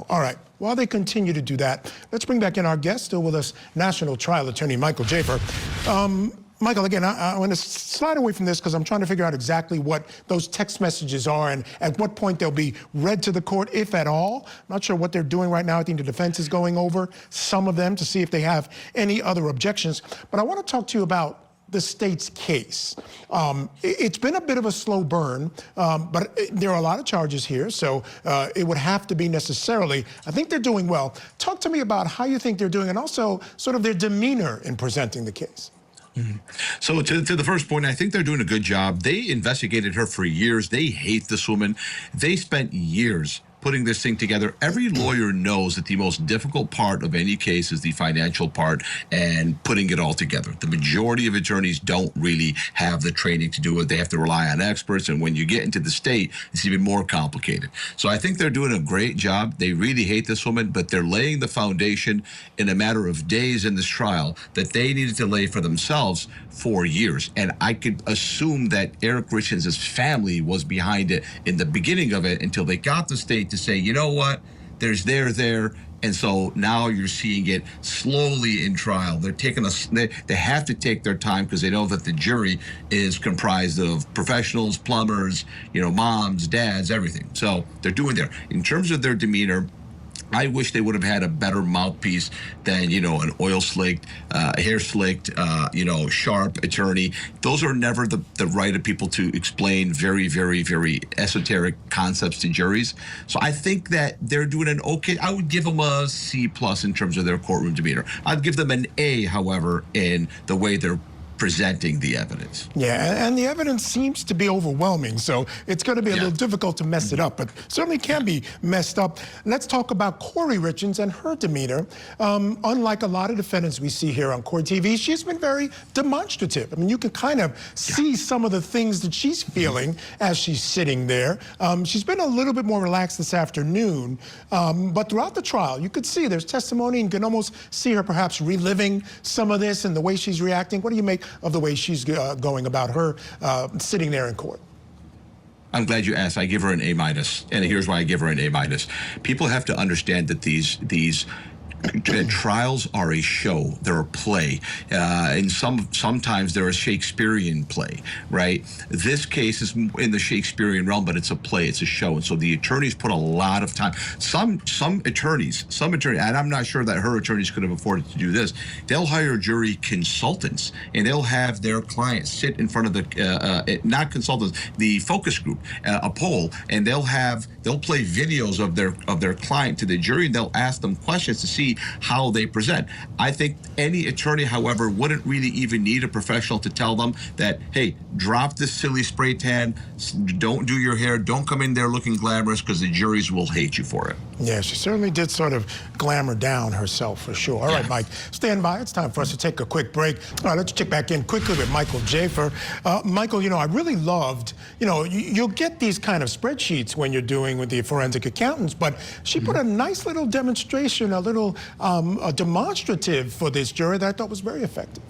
All right. While they continue to do that, let's bring back in our guest, still with us, national trial attorney Michael Jaafar. Michael, again, I want to slide away from this because I'm trying to figure out exactly what those text messages are and at what point they'll be read to the court, if at all. I'm not sure what they're doing right now. I think the defense is going over some of them to see if they have any other objections. But I want to talk to you about the state's case. It's been a bit of a slow burn, but there are a lot of charges here, so it would have to be necessarily, I think they're doing well. Talk to me about how you think they're doing and also sort of their demeanor in presenting the case. So to the first point, I think they're doing a good job. They investigated her for years. They hate this woman. They spent years putting this thing together. Every lawyer knows that the most difficult part of any case is the financial part and putting it all together. The majority of attorneys don't really have the training to do it. They have to rely on experts, and when you get into the state, it's even more complicated. So I think they're doing a great job. They really hate this woman, but they're laying the foundation in a matter of days in this trial that they needed to lay for themselves for years. And I could assume that Kouri Richins' family was behind it in the beginning of it until they got the state to say, you know what, there's there. And so now you're seeing it slowly in trial. They're taking they have to take their time because they know that the jury is comprised of professionals, plumbers, moms, dads, everything. So they're doing there. In terms of their demeanor, I wish they would have had a better mouthpiece than, an oil slicked, hair slicked, sharp attorney. Those are never the right of people to explain very, very, very esoteric concepts to juries. So I think that they're doing an okay. I would give them a C+ in terms of their courtroom demeanor. I'd give them an A, however, in the way they're presenting the evidence. Yeah, and the evidence seems to be overwhelming, so it's going to be a little difficult to mess it up, but certainly can be messed up. Let's talk about Kouri Richins and her demeanor. Unlike a lot of defendants we see here on court TV, she's been very demonstrative. I mean, you can kind of see some of the things that she's feeling as she's sitting there. She's been a little bit more relaxed this afternoon, but throughout the trial, you could see there's testimony and you can almost see her perhaps reliving some of this and the way she's reacting. What do you make of the way she's going about her sitting there in court? I'm glad you asked. I give her an A-, and here's why I give her an A-. People have to understand that these trials are a show. They're a play, and sometimes they're a Shakespearean play, right? This case is in the Shakespearean realm, but it's a play, it's a show, and so the attorneys put a lot of time. Some attorneys, and I'm not sure that her attorneys could have afforded to do this. They'll hire jury consultants, and they'll have their clients sit in front of the not consultants, the focus group, a poll, and they'll play videos of their client to the jury, and they'll ask them questions to see how they present. I think any attorney, however, wouldn't really even need a professional to tell them that, hey, drop this silly spray tan, don't do your hair, don't come in there looking glamorous because the juries will hate you for it. Yeah, she certainly did sort of glamour down herself for sure. All right, Mike, stand by. It's time for us to take a quick break. All right, let's check back in quickly with Michael Jaafar. Michael, I really loved, you'll get these kind of spreadsheets when you're doing with the forensic accountants, but she put a nice little demonstration, a little demonstrative for this jury that I thought was very effective.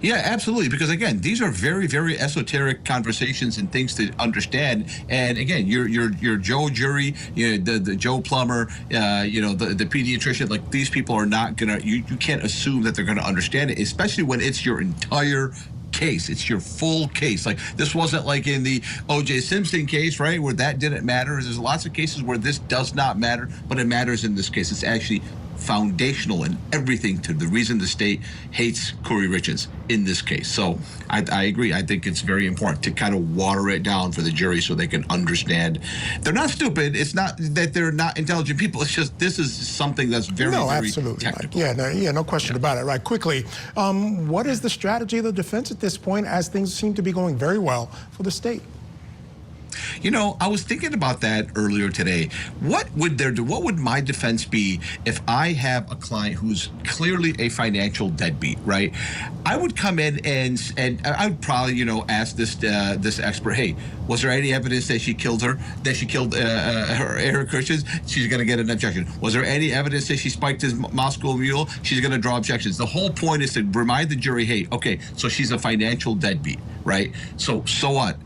Yeah, absolutely. Because again, these are very, very esoteric conversations and things to understand. And again, your Joe jury, the Joe plumber, the pediatrician, like these people are not gonna. You can't assume that they're gonna understand it, especially when it's your entire case. It's your full case. Like, this wasn't like in the O.J. Simpson case, right, where that didn't matter. There's lots of cases where this does not matter, but it matters in this case. It's actually foundational in everything to the reason the state hates Kouri Richins in this case. So I agree. I think it's very important to kind of water it down for the jury so they can understand. They're not stupid. It's not that they're not intelligent people. It's just this is something that's very, very technical. Yeah, no question about it. Right, quickly, what is the strategy of the defense at this point as things seem to be going very well for the state? I was thinking about that earlier today. What would my defense be if I have a client who's clearly a financial deadbeat, right? I would come in and I would probably, ask this expert, hey, was there any evidence that she killed her, that she killed her Kouri Richins? She's going to get an objection. Was there any evidence that she spiked his Moscow mule? She's going to draw objections. The whole point is to remind the jury, hey, okay, so she's a financial deadbeat, right? So what?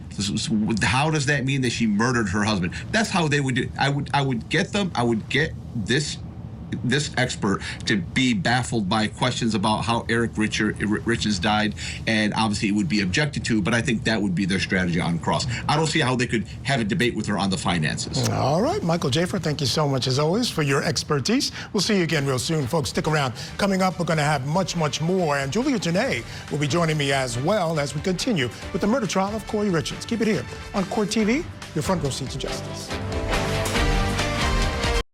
How does that mean that she murdered her husband? That's how they would do it. I would get this expert to be baffled by questions about how Eric Richins died, and obviously it would be objected to, but I think that would be their strategy on cross. I don't see how they could have a debate with her on the finances. All right, Michael Jaafar, thank you so much as always for your expertise. We'll see you again real soon, folks. Stick around. Coming up, we're going to have much, much more, and Julia Janae will be joining me as well as we continue with the murder trial of Kouri Richins. Keep it here on Court TV, your front row seat to justice.